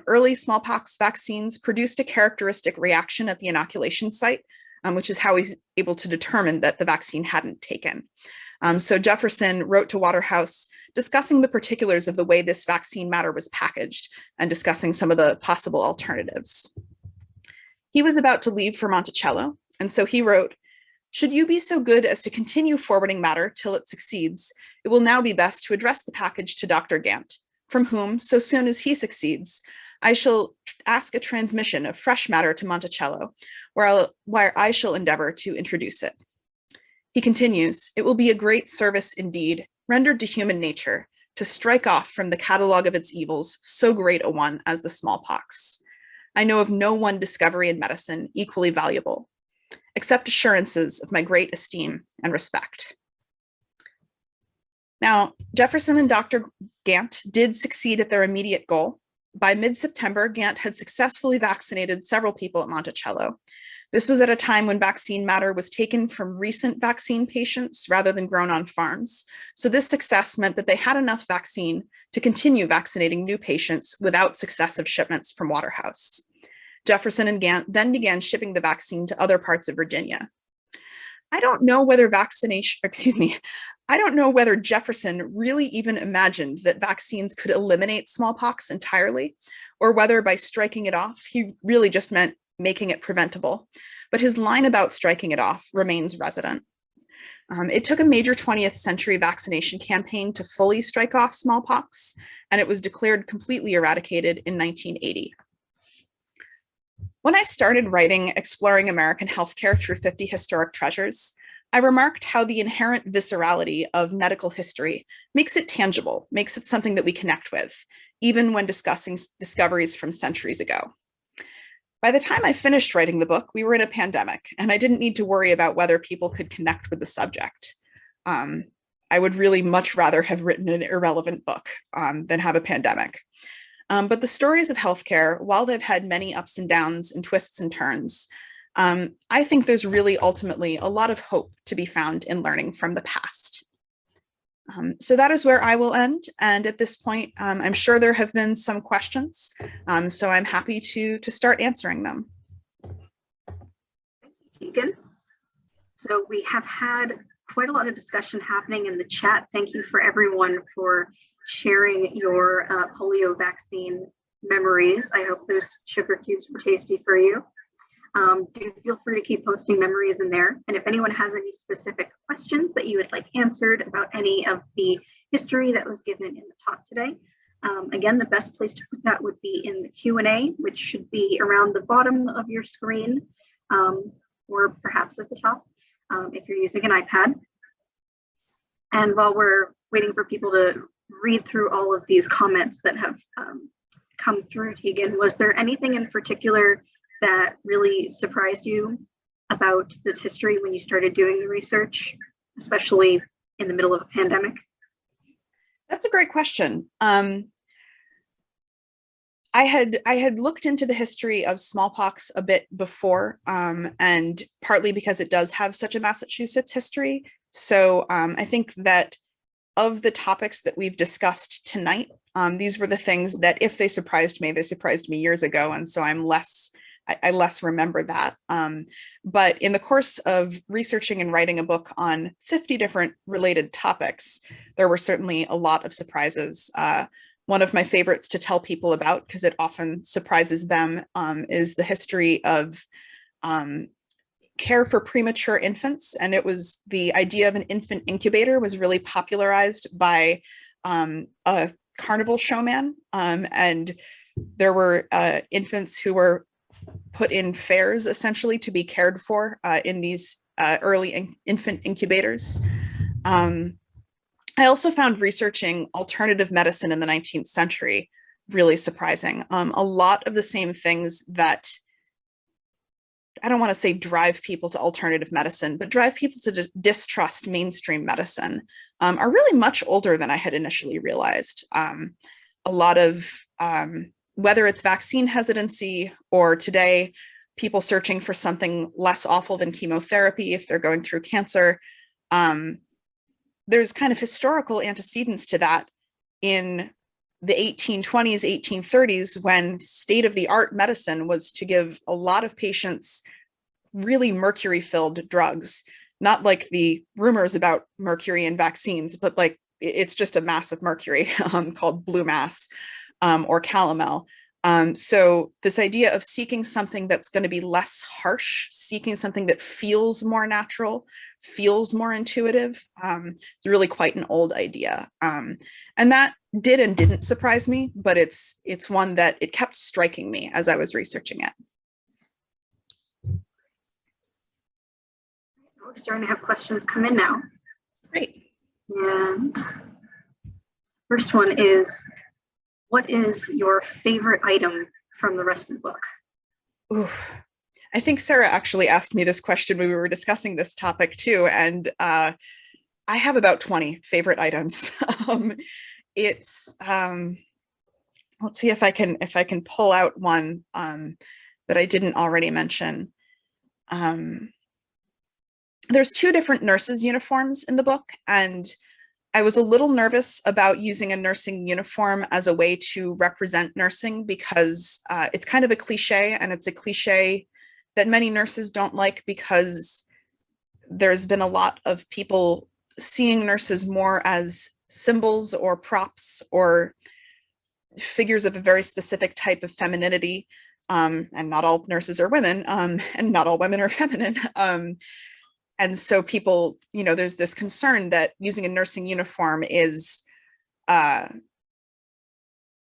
Early smallpox vaccines produced a characteristic reaction at the inoculation site, which is how he's able to determine that the vaccine hadn't taken. So Jefferson wrote to Waterhouse discussing the particulars of the way this vaccine matter was packaged and discussing some of the possible alternatives. He was about to leave for Monticello, and so he wrote, "Should you be so good as to continue forwarding matter till it succeeds, it will now be best to address the package to Dr. Gant, from whom, so soon as he succeeds, I shall ask a transmission of fresh matter to Monticello, where I shall endeavor to introduce it." He continues, "It will be a great service indeed, rendered to human nature, to strike off from the catalogue of its evils so great a one as the smallpox. I know of no one discovery in medicine equally valuable, except assurances of my great esteem and respect." Now, Jefferson and Dr. Gant did succeed at their immediate goal. By mid-September, Gant had successfully vaccinated several people at Monticello. This was at a time when vaccine matter was taken from recent vaccine patients rather than grown on farms. So this success meant that they had enough vaccine to continue vaccinating new patients without successive shipments from Waterhouse. Jefferson and Gant then began shipping the vaccine to other parts of Virginia. I don't know whether Jefferson really even imagined that vaccines could eliminate smallpox entirely, or whether by striking it off, he really just meant making it preventable. But his line about striking it off remains resident. It took a major 20th century vaccination campaign to fully strike off smallpox, and it was declared completely eradicated in 1980. When I started writing Exploring American Healthcare Through 50 Historic Treasures, I remarked how the inherent viscerality of medical history makes it tangible, makes it something that we connect with, even when discussing discoveries from centuries ago. By the time I finished writing the book, we were in a pandemic, and I didn't need to worry about whether people could connect with the subject. I would really much rather have written an irrelevant book than have a pandemic. But the stories of healthcare, while they've had many ups and downs and twists and turns, I think there's really ultimately a lot of hope to be found in learning from the past. So that is where I will end. And at this point, I'm sure there have been some questions. So I'm happy to start answering them. Tegan. So we have had quite a lot of discussion happening in the chat. Thank you for everyone for sharing your polio vaccine memories. I hope those sugar cubes were tasty for you. Do feel free to keep posting memories in there. And if anyone has any specific questions that you would like answered about any of the history that was given in the talk today, again, the best place to put that would be in the Q&A, which should be around the bottom of your screen, or perhaps at the top if you're using an iPad. And while we're waiting for people to read through all of these comments that have come through, Tegan, was there anything in particular that really surprised you about this history when you started doing the research, especially in the middle of a pandemic? That's a great question. I had looked into the history of smallpox a bit before, and partly because it does have such a Massachusetts history. So I think that of the topics that we've discussed tonight, these were the things that if they surprised me years ago. And so I less remember that. But in the course of researching and writing a book on 50 different related topics, there were certainly a lot of surprises. One of my favorites to tell people about, because it often surprises them, is the history of care for premature infants. And it was the idea of an infant incubator was really popularized by a carnival showman. And there were infants who were put in fairs essentially to be cared for in these early infant incubators. I also found researching alternative medicine in the 19th century really surprising. A lot of the same things that, I don't want to say drive people to alternative medicine, but drive people to just distrust mainstream medicine are really much older than I had initially realized. A lot of, whether it's vaccine hesitancy or today, people searching for something less awful than chemotherapy if they're going through cancer, there's kind of historical antecedents to that in the 1820s, 1830s, when state-of-the-art medicine was to give a lot of patients really mercury-filled drugs, not like the rumors about mercury in vaccines, but like it's just a mass of mercury called blue mass or calomel. So this idea of seeking something that's going to be less harsh, seeking something that feels more natural, feels more intuitive, is really quite an old idea. And that did and didn't surprise me, but it's one that it kept striking me as I was researching it. We're starting to have questions come in now. Great. And first one is, what is your favorite item from the rest of the book? Ooh, I think Sarah actually asked me this question when we were discussing this topic too, and I have about 20 favorite items. Let's see if I can pull out one that I didn't already mention. There's two different nurses' uniforms in the book, and I was a little nervous about using a nursing uniform as a way to represent nursing because it's kind of a cliche, and it's a cliche that many nurses don't like because there's been a lot of people seeing nurses more as symbols or props or figures of a very specific type of femininity. And not all nurses are women, and not all women are feminine. And so people, there's this concern that using a nursing uniform is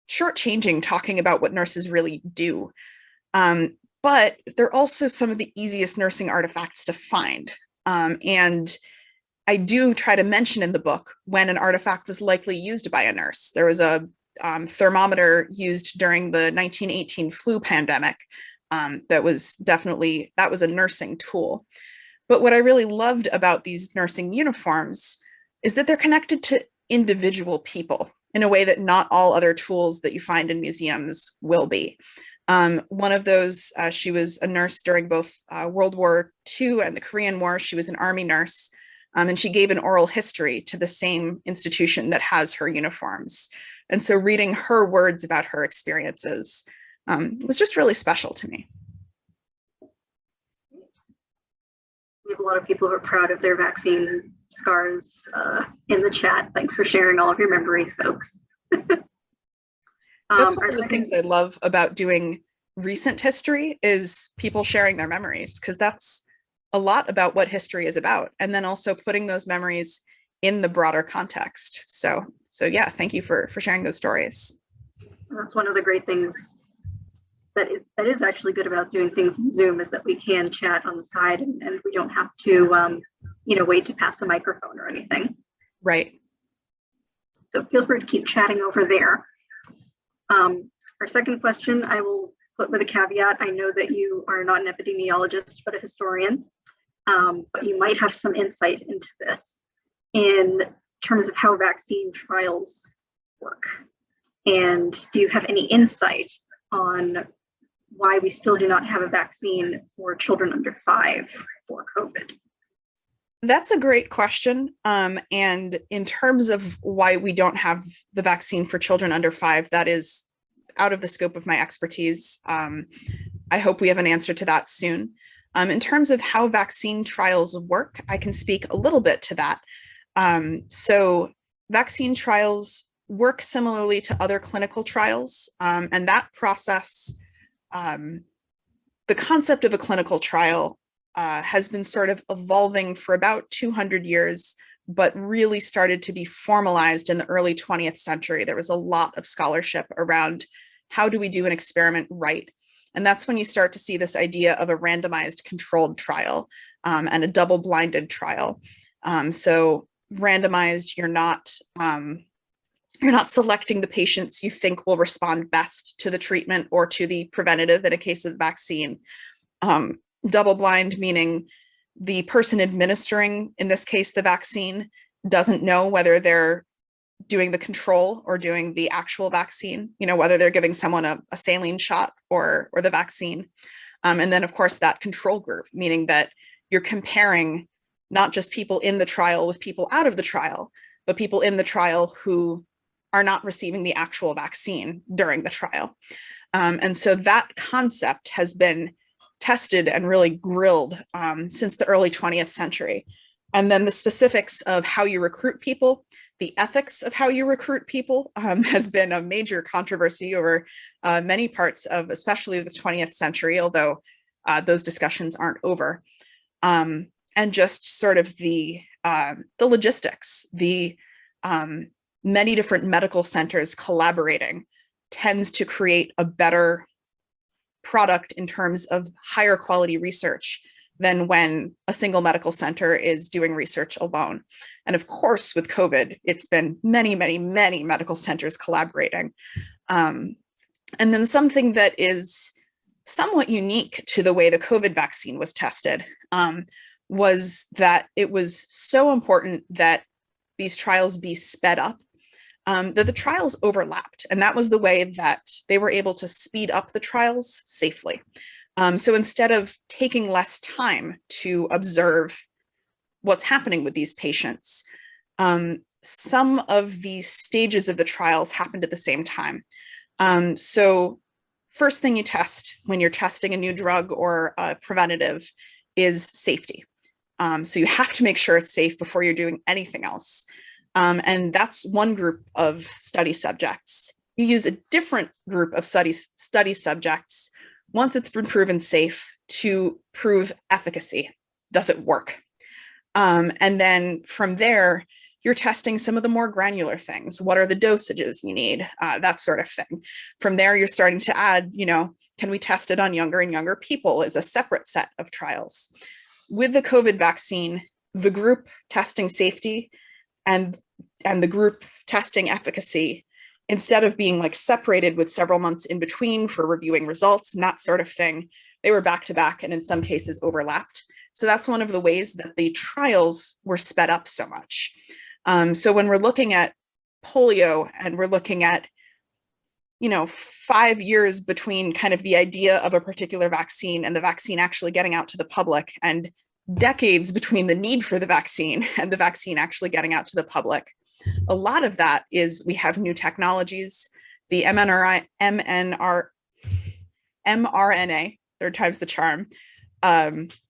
shortchanging talking about what nurses really do. But they're also some of the easiest nursing artifacts to find. And I do try to mention in the book when an artifact was likely used by a nurse. There was a thermometer used during the 1918 flu pandemic that was a nursing tool. But what I really loved about these nursing uniforms is that they're connected to individual people in a way that not all other tools that you find in museums will be. One of those, she was a nurse during both World War II and the Korean War. She was an Army nurse, and she gave an oral history to the same institution that has her uniforms. And so reading her words about her experiences was just really special to me. We have a lot of people who are proud of their vaccine scars in the chat. Thanks for sharing all of your memories, folks. That's one of the things I love about doing recent history is people sharing their memories, because that's a lot about what history is about. And then also putting those memories in the broader context. So yeah, thank you for sharing those stories. That's one of the great things that is actually good about doing things in Zoom, is that we can chat on the side and we don't have to, wait to pass a microphone or anything. Right. So feel free to keep chatting over there. Our second question, I will put with a caveat. I know that you are not an epidemiologist, but a historian, but you might have some insight into this in terms of how vaccine trials work. And do you have any insight on why we still do not have a vaccine for children under 5 for COVID? That's a great question. And in terms of why we don't have the vaccine for children under 5, that is out of the scope of my expertise. I hope we have an answer to that soon. In terms of how vaccine trials work, I can speak a little bit to that. So vaccine trials work similarly to other clinical trials, and that process, the concept of a clinical trial has been sort of evolving for about 200 years, but really started to be formalized in the early 20th century. There was a lot of scholarship around how do we do an experiment right? And that's when you start to see this idea of a randomized controlled trial and a double-blinded trial. So randomized, you're not you're not selecting the patients you think will respond best to the treatment or to the preventative in a case of vaccine. Double blind, meaning the person administering, in this case, the vaccine, doesn't know whether they're doing the control or doing the actual vaccine, whether they're giving someone a saline shot or the vaccine. And then, of course, that control group, meaning that you're comparing not just people in the trial with people out of the trial, but people in the trial who are not receiving the actual vaccine during the trial. And so that concept has been tested and really grilled since the early 20th century. And then the specifics of how you recruit people, the ethics of how you recruit people has been a major controversy over many parts of especially the 20th century, although those discussions aren't over. And just sort of the logistics, the many different medical centers collaborating tends to create a better product in terms of higher quality research than when a single medical center is doing research alone. And of course, with COVID, it's been many, many, many medical centers collaborating. And then something that is somewhat unique to the way the COVID vaccine was tested was that it was so important that these trials be sped up, that the trials overlapped. And that was the way that they were able to speed up the trials safely. So instead of taking less time to observe what's happening with these patients, some of the stages of the trials happened at the same time. So first thing you test when you're testing a new drug or a preventative is safety. So you have to make sure it's safe before you're doing anything else. And that's one group of study subjects. You use a different group of study subjects once it's been proven safe to prove efficacy. Does it work? And then from there, you're testing some of the more granular things. What are the dosages you need? That sort of thing. From there, you're starting to add, can we test it on younger and younger people as a separate set of trials? With the COVID vaccine, the group testing safety and the group testing efficacy, instead of being like separated with several months in between for reviewing results and that sort of thing, they were back to back and in some cases overlapped. So that's one of the ways that the trials were sped up so much. So when we're looking at polio and we're looking at, 5 years between kind of the idea of a particular vaccine and the vaccine actually getting out to the public, and decades between the need for the vaccine and the vaccine actually getting out to the public, a lot of that is we have new technologies. The mRNA, third time's the charm,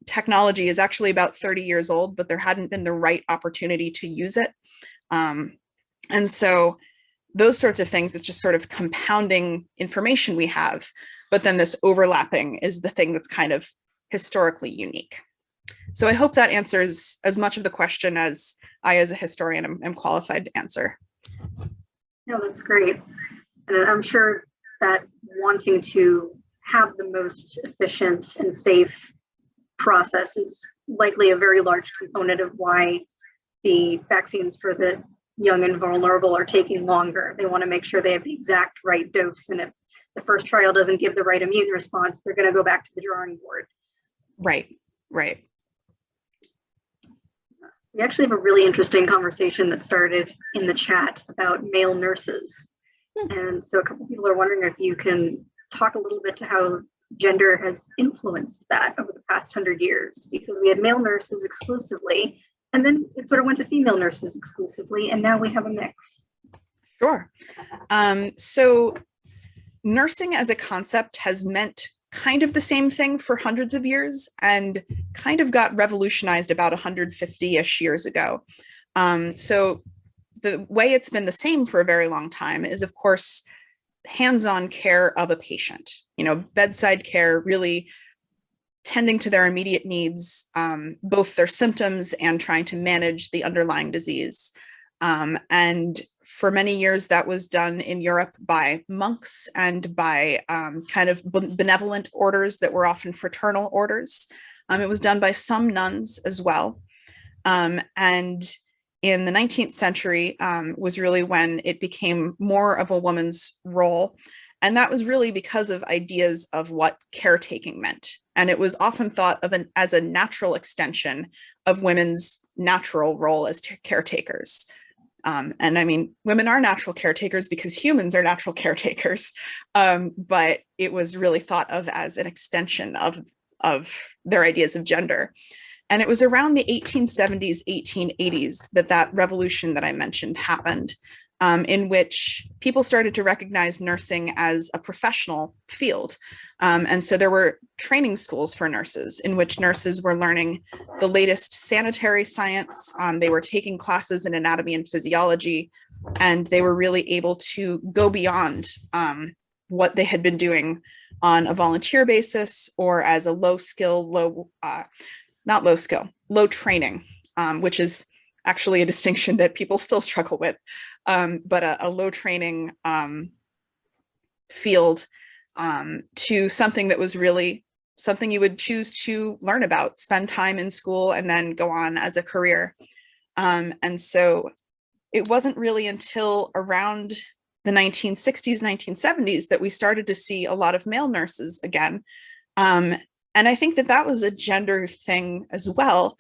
technology is actually about 30 years old, but there hadn't been the right opportunity to use it. And so those sorts of things, it's just sort of compounding information we have, but then this overlapping is the thing that's kind of historically unique. So I hope that answers as much of the question as I, as a historian, am qualified to answer. No, that's great. And I'm sure that wanting to have the most efficient and safe process is likely a very large component of why the vaccines for the young and vulnerable are taking longer. They want to make sure they have the exact right dose. And if the first trial doesn't give the right immune response, they're going to go back to the drawing board. Right. We actually have a really interesting conversation that started in the chat about male nurses. And so a couple of people are wondering if you can talk a little bit to how gender has influenced that over the past 100 years, because we had male nurses exclusively, and then it sort of went to female nurses exclusively, and now we have a mix. Sure. So nursing as a concept has meant kind of the same thing for hundreds of years and kind of got revolutionized about 150-ish years ago. So the way it's been the same for a very long time is, of course, hands-on care of a patient, bedside care, really tending to their immediate needs, both their symptoms and trying to manage the underlying disease. And for many years, that was done in Europe by monks and by kind of benevolent orders that were often fraternal orders. It was done by some nuns as well. And in the 19th century was really when it became more of a woman's role. And that was really because of ideas of what caretaking meant. And it was often thought of as a natural extension of women's natural role as caretakers. And I mean, women are natural caretakers because humans are natural caretakers, but it was really thought of as an extension of their ideas of gender. And it was around the 1870s, 1880s that revolution that I mentioned happened, in which people started to recognize nursing as a professional field. And so there were training schools for nurses in which nurses were learning the latest sanitary science. They were taking classes in anatomy and physiology, and they were really able to go beyond what they had been doing on a volunteer basis or as a low training, which is actually a distinction that people still struggle with, but a low training field to something that was really something you would choose to learn about, spend time in school, and then go on as a career. And so it wasn't really until around the 1960s, 1970s that we started to see a lot of male nurses again. And I think that was a gender thing as well,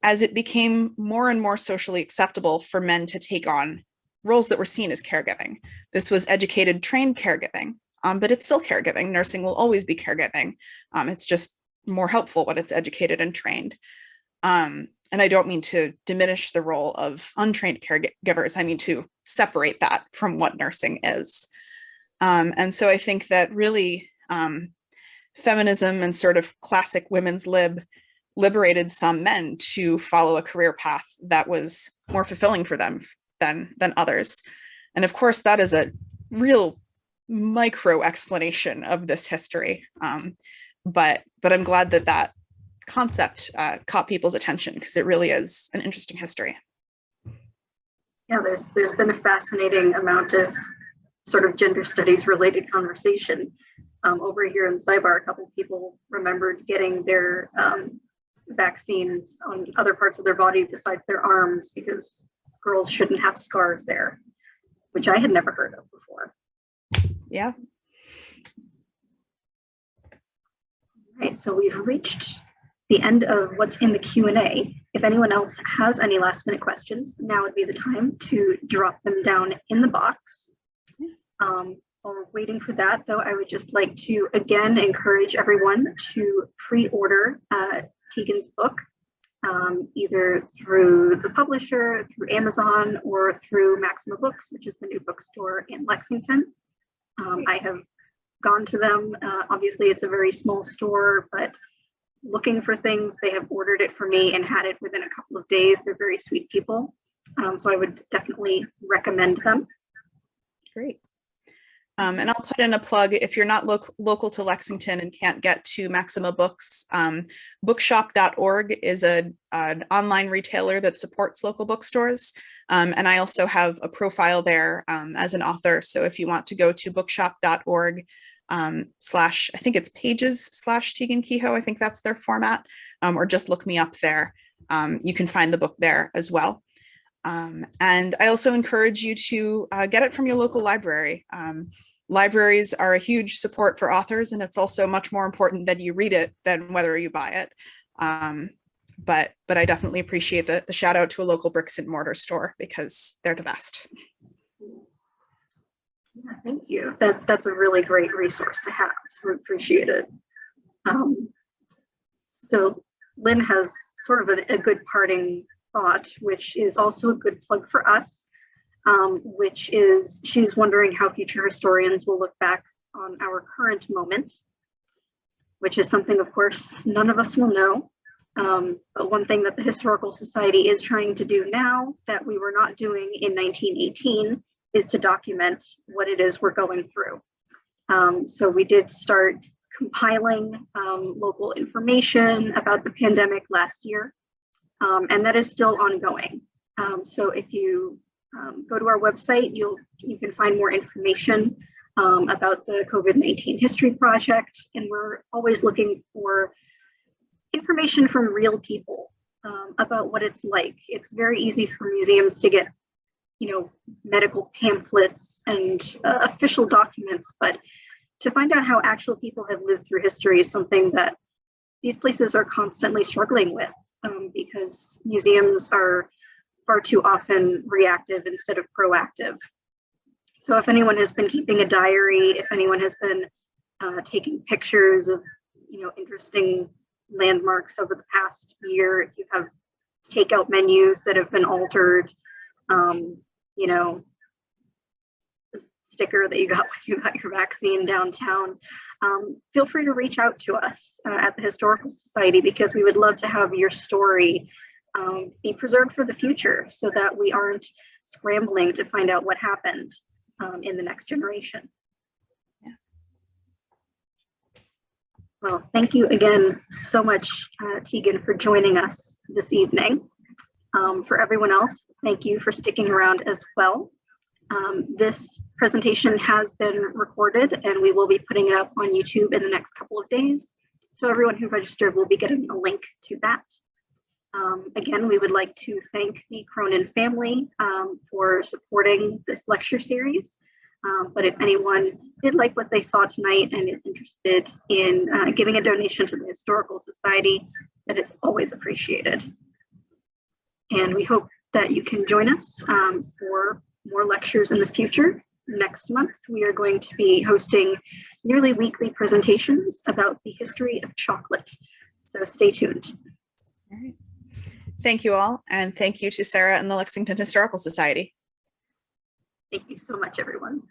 as it became more and more socially acceptable for men to take on roles that were seen as caregiving. This was educated, trained caregiving, but it's still caregiving. Nursing will always be caregiving. It's just more helpful when it's educated and trained. And I don't mean to diminish the role of untrained caregivers. I mean to separate that from what nursing is. And so I think that really feminism and sort of classic women's lib liberated some men to follow a career path that was more fulfilling for them than others. And of course, that is a real micro explanation of this history. But I'm glad that concept caught people's attention, because it really is an interesting history. Yeah, there's been a fascinating amount of sort of gender studies related conversation. Over here in Cybar, a couple of people remembered getting their vaccines on other parts of their body besides their arms because girls shouldn't have scars there, which I had never heard of before. Yeah. Right, so we've reached the end of what's in the Q&A. If anyone else has any last minute questions, now would be the time to drop them down in the box. While we're waiting for that, though, I would just like to again encourage everyone to pre-order Tegan's book, either through the publisher, through Amazon, or through Maxima Books, which is the new bookstore in Lexington. I have gone to them. Obviously, it's a very small store, but looking for things, they have ordered it for me and had it within a couple of days. They're very sweet people. So I would definitely recommend them. Great. And I'll put in a plug, if you're not local to Lexington and can't get to Maxima Books, bookshop.org is an online retailer that supports local bookstores. And I also have a profile there as an author. So if you want to go to bookshop.org / I think it's pages/Tegan Kehoe, I think that's their format, or just look me up there. You can find the book there as well. And I also encourage you to get it from your local library. Libraries are a huge support for authors, and it's also much more important that you read it than whether you buy it. But I definitely appreciate the shout out to a local bricks and mortar store, because they're the best. Yeah, thank you. That's a really great resource to have, so we appreciate it. So Lynn has sort of a good parting thought, which is also a good plug for us, which is she's wondering how future historians will look back on our current moment, which is something, of course, none of us will know. But one thing that the Historical Society is trying to do now that we were not doing in 1918 is to document what it is we're going through. So we did start compiling local information about the pandemic last year, and that is still ongoing. So if you go to our website, you can find more information about the COVID-19 History Project, and we're always looking for information from real people about what it's like. It's very easy for museums to get, medical pamphlets and official documents, but to find out how actual people have lived through history is something that these places are constantly struggling with, because museums are far too often reactive instead of proactive. So if anyone has been keeping a diary, if anyone has been taking pictures of, interesting landmarks over the past year, if you have takeout menus that have been altered, the sticker that you got when you got your vaccine downtown, feel free to reach out to us at the Historical Society, because we would love to have your story be preserved for the future so that we aren't scrambling to find out what happened in the next generation. Yeah. Well, thank you again so much, Tegan, for joining us this evening. For everyone else, thank you for sticking around as well. This presentation has been recorded and we will be putting it up on YouTube in the next couple of days. So everyone who registered will be getting a link to that. Again, we would like to thank the Cronin family for supporting this lecture series. But if anyone did like what they saw tonight and is interested in giving a donation to the Historical Society, that is always appreciated. And we hope that you can join us for more lectures in the future. Next month, we are going to be hosting nearly weekly presentations about the history of chocolate. So stay tuned. All right. Thank you all. And thank you to Sarah and the Lexington Historical Society. Thank you so much, everyone.